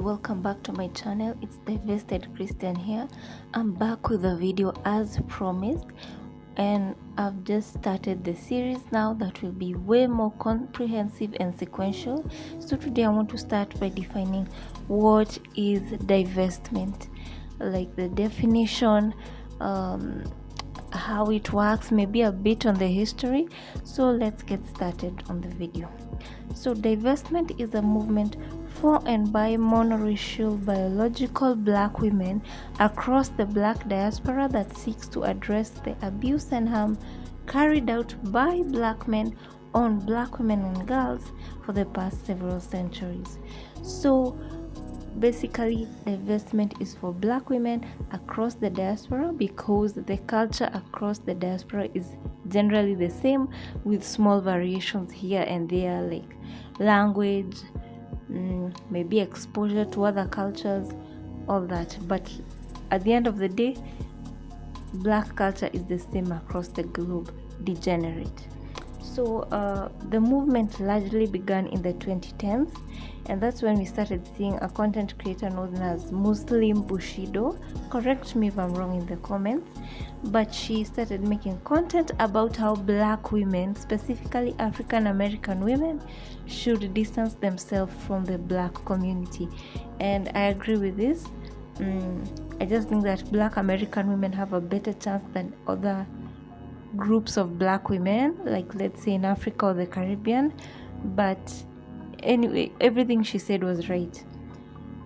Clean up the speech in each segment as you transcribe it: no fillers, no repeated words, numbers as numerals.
welcome back to my channel. It's Divested Christian here. I'm back with a video as promised, and I've just started the series now that will be way more comprehensive and sequential. So today I want to start by defining what is divestment, like the definition, how it works, maybe a bit on the history. So let's get started on the video. So divestment is a movement for and by monoracial biological black women across the black diaspora that seeks to address the abuse and harm carried out by black men on black women and girls for the past several centuries. So basically, divestment is for black women across the diaspora because the culture across the diaspora is generally the same, with small variations here and there, like language, maybe exposure to other cultures, all that. But at the end of the day, black culture is the same across the globe, degenerate. So the movement largely began in the 2010s, and that's when we started seeing a content creator known as Muslim Bushido. Correct me if I'm wrong in the comments, but she started making content about how black women, specifically African American women, should distance themselves from the black community. And I agree with this. I just think that black American women have a better chance than other groups of black women, like let's say in Africa or the Caribbean. But anyway, everything she said was right.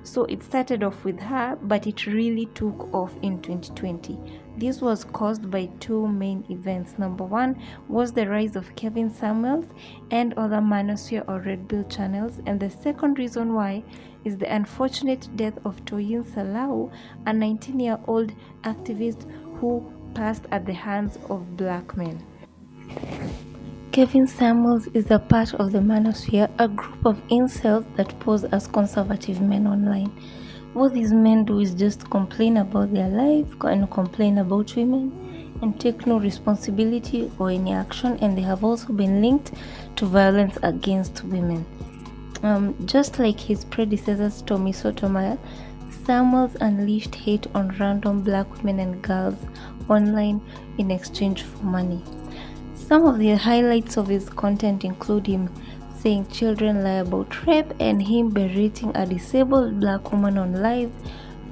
So it started off with her, but it really took off in 2020. This was caused by two main events. Number one was the rise of Kevin Samuels and other manosphere or red pill channels, and the second reason why is the unfortunate death of Toyin Salau, a 19-year-old activist who passed at the hands of black men. Kevin Samuels is a part of the manosphere, a group of incels that pose as conservative men online. What these men do is just complain about their life and complain about women and take no responsibility or any action, and they have also been linked to violence against women. Just like his predecessors Tommy Sotomayor, Samuels unleashed hate on random black women and girls online in exchange for money. Some of the highlights of his content include him saying children lie about rape and him berating a disabled black woman on live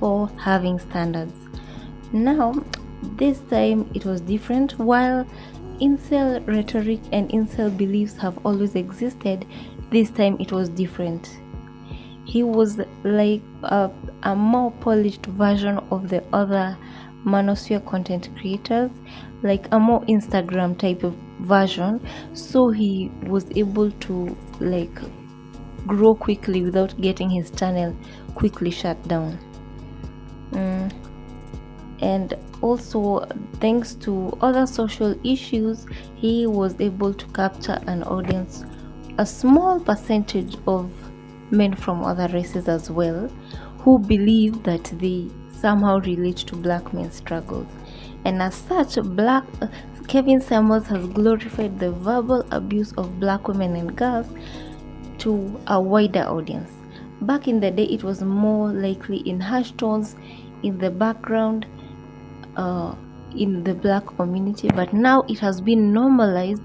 for having standards. Now, this time it was different. While incel rhetoric and incel beliefs have always existed, this time it was different. He was like a more polished version of the other manosphere content creators, like a more Instagram type of version. So he was able to like grow quickly without getting his channel quickly shut down. And also, thanks to other social issues, he was able to capture an audience, a small percentage of men from other races as well, who believe that they somehow relate to black men's struggles. And as such, Kevin Samuels has glorified the verbal abuse of black women and girls to a wider audience. Back in the day, it was more likely in harsh tones in the background in the black community, but now it has been normalized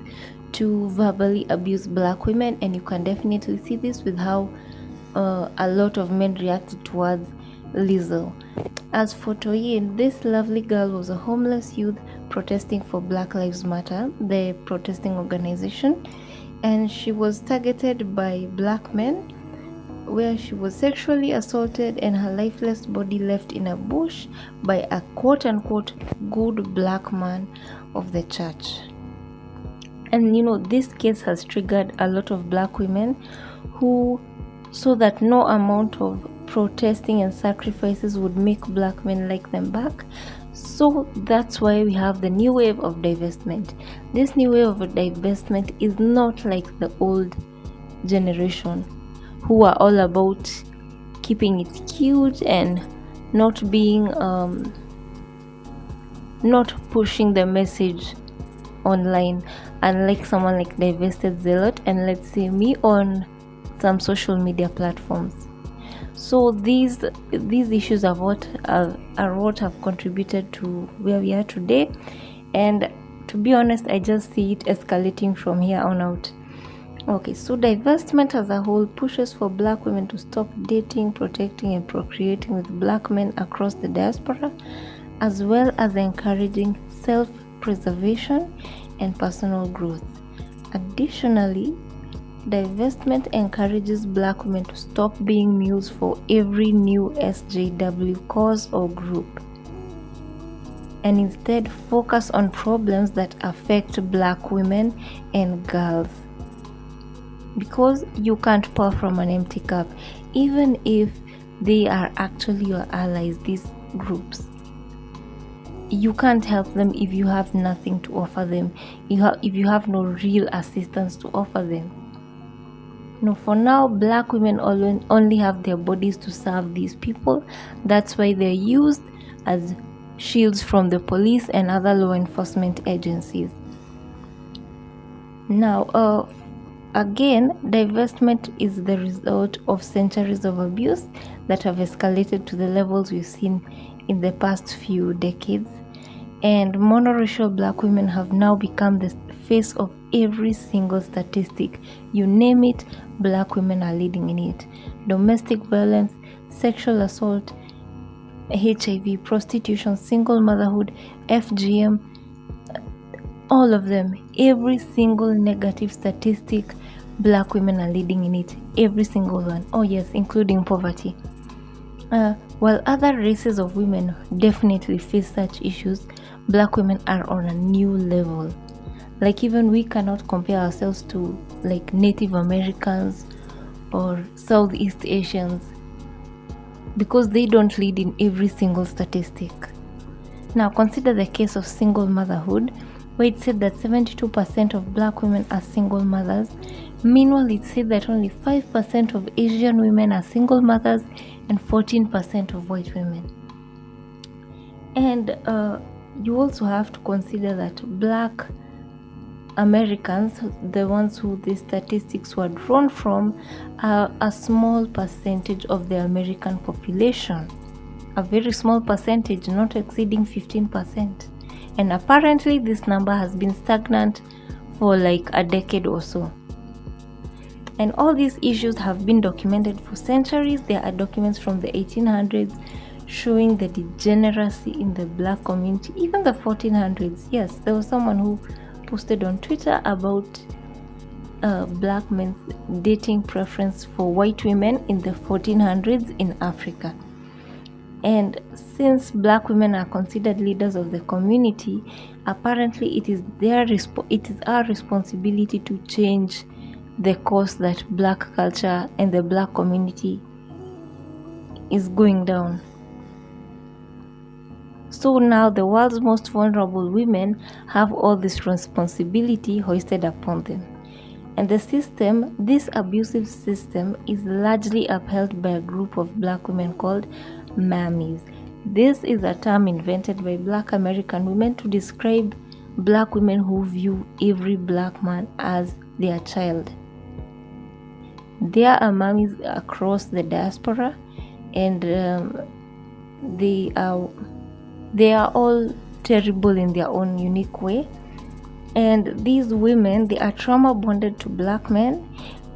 to verbally abuse black women, and you can definitely see this with how a lot of men reacted towards Lizzo. As for Toyin, this lovely girl was a homeless youth protesting for Black Lives Matter, the protesting organization, and she was targeted by black men, where she was sexually assaulted and her lifeless body left in a bush by a quote-unquote good black man of the church. And this case has triggered a lot of black women who saw that no amount of protesting and sacrifices would make black men like them back. So that's why we have the new wave of divestment. This new wave of divestment is not like the old generation who are all about keeping it cute and not being not pushing the message online, unlike someone like Divested Zealot and let's say me on some social media platforms. So these issues are what have contributed to where we are today, and to be honest, I just see it escalating from here on out. Okay, so divestment as a whole pushes for Black women to stop dating, protecting, and procreating with Black men across the diaspora, as well as encouraging self-preservation and personal growth. Additionally, divestment encourages Black women to stop being mules for every new SJW cause or group, and instead focus on problems that affect Black women and girls. Because you can't pour from an empty cup, even if they are actually your allies, these groups. You can't help them if you have nothing to offer them, if you have no real assistance to offer them. No, for now, Black women only have their bodies to serve these people. That's why they're used as shields from the police and other law enforcement agencies. Now, again, divestment is the result of centuries of abuse that have escalated to the levels we've seen in the past few decades. And monoracial Black women have now become the face of every single statistic. You name it, Black women are leading in it. Domestic violence, sexual assault, HIV, prostitution, single motherhood, FGM, all of them. Every single negative statistic, Black women are leading in it. Every single one. Oh yes, including poverty. While other races of women definitely face such issues, Black women are on a new level. Like, even we cannot compare ourselves to like Native Americans or Southeast Asians, because they don't lead in every single statistic. Now consider the case of single motherhood, where it said that 72% of Black women are single mothers. Meanwhile, it said that only 5% of Asian women are single mothers and 14% of white women. And you also have to consider that Black Americans, the ones who the statistics were drawn from, are a small percentage of the American population. A very small percentage, not exceeding 15%. And apparently this number has been stagnant for like a decade or so. And all these issues have been documented for centuries. There are documents from the 1800s showing the degeneracy in the Black community, even the 1400s. Yes, there was someone who posted on Twitter about Black men's dating preference for white women in the 1400s in Africa. And since Black women are considered leaders of the community, apparently it is our responsibility to change the course that Black culture and the Black community is going down. So now the world's most vulnerable women have all this responsibility hoisted upon them. And this abusive system, is largely upheld by a group of Black women called mammies. This is a term invented by Black American women to describe Black women who view every Black man as their child. There are mammies across the diaspora, and they are all terrible in their own unique way. And these women, they are trauma bonded to Black men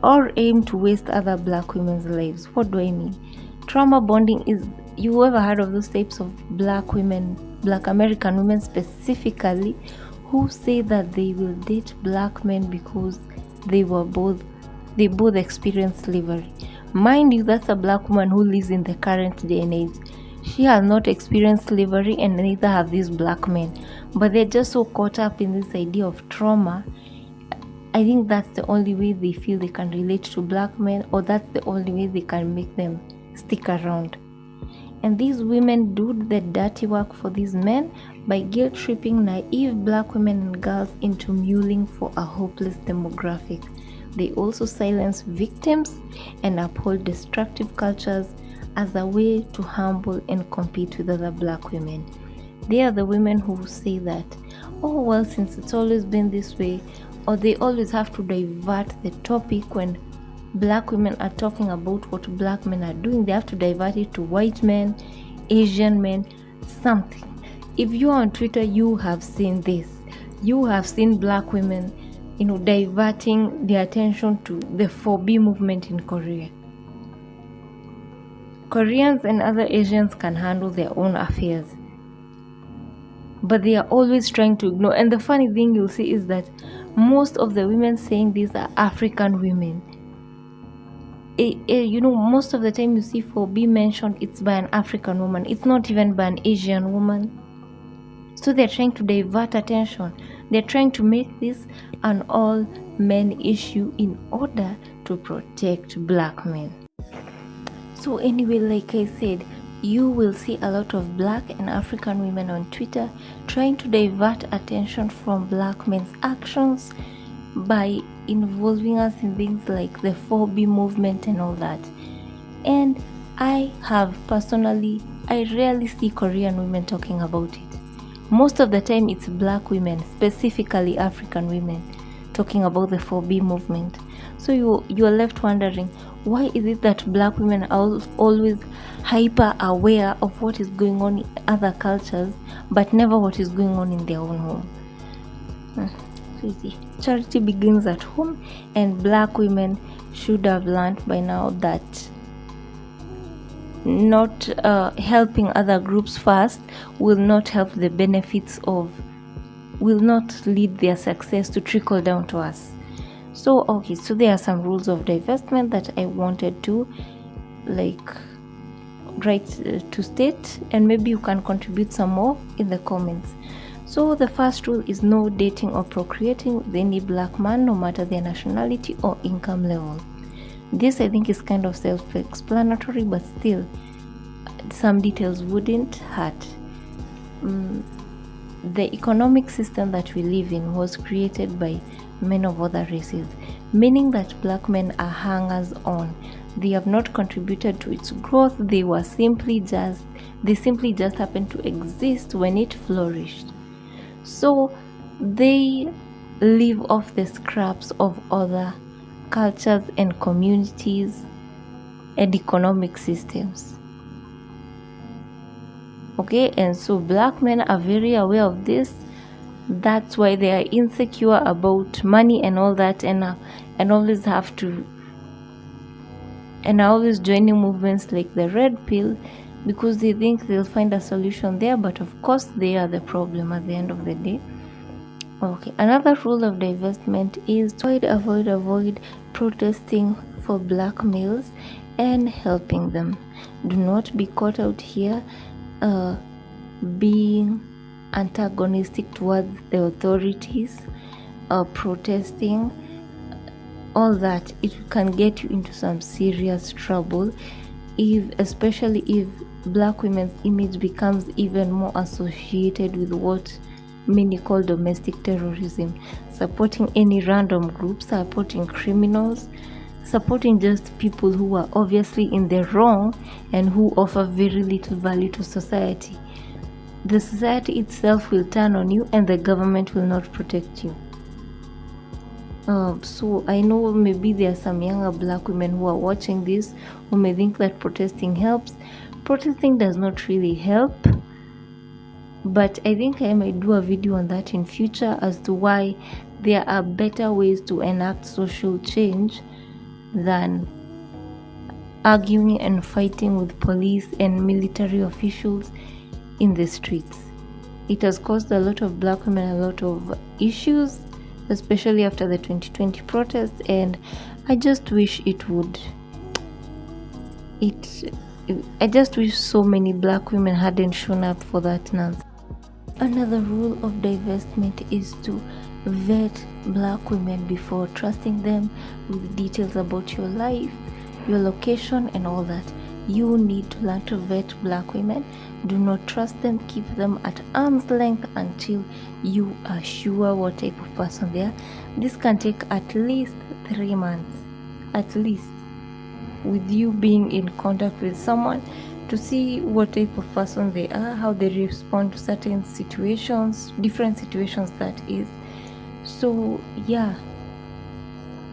or aim to waste other Black women's lives. What do I mean? Trauma bonding is, you ever heard of those types of Black women, Black American women specifically, who say that they will date Black men because they both experienced slavery. Mind you, that's a Black woman who lives in the current day and age. She has not experienced slavery, and neither have these Black men, but they're just so caught up in this idea of trauma. I think that's the only way they feel they can relate to Black men, or that's the only way they can make them stick around. And these women do the dirty work for these men by guilt-tripping naive Black women and girls into muling for a hopeless demographic. They also silence victims and uphold destructive cultures as a way to humble and compete with other Black women. They are the women who say that, oh well, since it's always been this way, or they always have to divert the topic when black women are talking about what black men are doing, they have to divert it to white men, Asian men, something. If you are on Twitter, you have seen this. You have seen black women, diverting the attention to the 4B movement in Korea. Koreans and other Asians can handle their own affairs, but they are always trying to ignore. And the funny thing you'll see is that most of the women saying these are African women. Most of the time you see 4B mentioned, it's by an African woman. It's not even by an Asian woman. So they're trying to divert attention. They're trying to make this an all-men issue in order to protect black men. So anyway, like I said, you will see a lot of black and African women on Twitter trying to divert attention from black men's actions by involving us in things like the 4B movement and all that. And I rarely see Korean women talking about it. Most of the time it's black women, specifically African women, talking about the 4B movement. So you're left wondering, why is it that black women are always hyper aware of what is going on in other cultures, but never what is going on in their own home? Charity begins at home, and black women should have learned by now that not helping other groups first will not help the benefits will not lead their success to trickle down to us. So there are some rules of divestment that I wanted to to state, and maybe you can contribute some more in the comments. So the first rule is no dating or procreating with any black man, no matter their nationality or income level. This I think is kind of self-explanatory, but still some details wouldn't hurt. The economic system that we live in was created by men of other races, meaning that black men are hangers on. They have not contributed to its growth. They simply just happened to exist when it flourished. So they live off the scraps of other cultures and communities and economic systems. And so black men are very aware of this. That's why they are insecure about money and all that, and always always joining movements like the red pill, because they think they'll find a solution there, but of course they are the problem at the end of the day. Another rule of divestment is to avoid protesting for black males and helping them. Do not be caught out here being antagonistic towards the authorities, protesting, all that. It can get you into some serious trouble, especially if black women's image becomes even more associated with what many call domestic terrorism, supporting any random group, supporting criminals, supporting just people who are obviously in the wrong and who offer very little value to society. The society itself will turn on you, and the government will not protect you. So I know maybe there are some younger black women who are watching this who may think that protesting helps. Protesting does not really help, but I think I might do a video on that in future as to why there are better ways to enact social change than arguing and fighting with police and military officials in the streets. It has caused a lot of black women a lot of issues, especially after the 2020 protests, and I just wish I just wish so many black women hadn't shown up for that nonsense. Another rule of divestment is to vet black women before trusting them with details about your life, your location, and all that. You need to learn to vet black women. Do not trust them. Keep them at arm's length until you are sure what type of person they are. This can take at least 3 months, at least, with you being in contact with someone, to see what type of person they are, how they respond to certain situations, different situations that is. So yeah,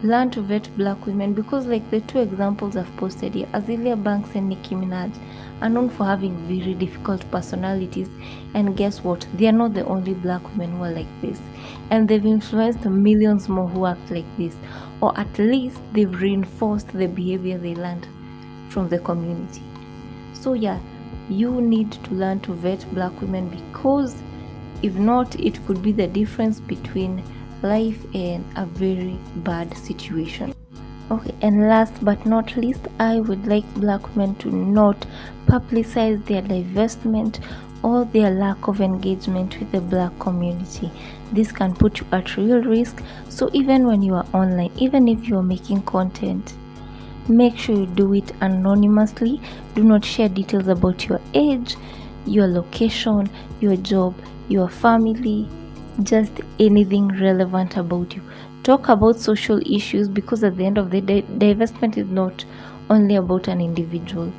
learn to vet black women, because like the two examples I've posted here, Azealia Banks and Nicki Minaj, are known for having very difficult personalities, and guess what, they are not the only black women who are like this, and they've influenced millions more who act like this, or at least they've reinforced the behavior they learned from the community. So yeah, you need to learn to vet black women, because if not, it could be the difference between life and a very bad situation. Okay, and last but not least, I would like black men to not publicize their divestment or their lack of engagement with the black community. This can put you at real risk. So even when you are online, even if you are making content, make sure you do it anonymously. Do not share details about your age, your location, your job, your family, just anything relevant about you. Talk about social issues, because at the end of the day, divestment is not only about an individual.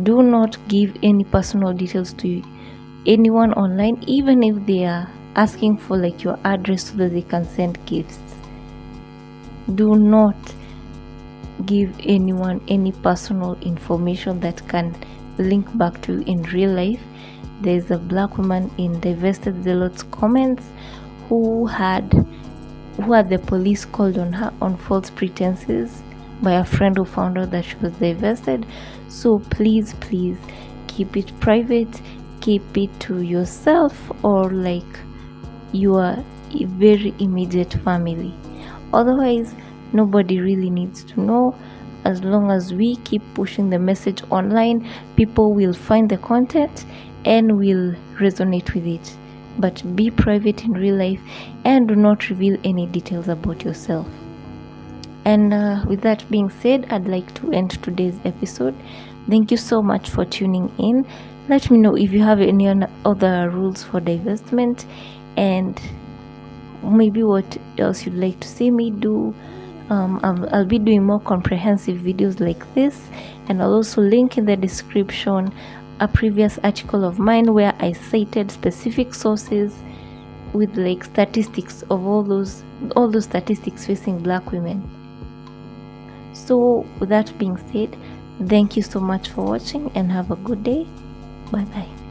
Do not give any personal details to anyone online, even if they are asking for like your address so that they can send gifts. Do not give anyone any personal information that can link back to you in real life. There's a black woman in Divested Zealots comments who had the police called on her on false pretenses by a friend who found out that she was divested. So please keep it private, keep it to yourself or like your very immediate family. Otherwise, nobody really needs to know. As long as we keep pushing the message online, people will find the content and will resonate with it. But be private in real life and do not reveal any details about yourself. And with that being said, I'd like to end today's episode. Thank you so much for tuning in. Let me know if you have any other rules for divestment and maybe what else you'd like to see me do. I'll be doing more comprehensive videos like this, and I'll also link in the description a previous article of mine where I cited specific sources with like statistics of all those statistics facing black women. So with that being said, thank you so much for watching and have a good day. Bye bye.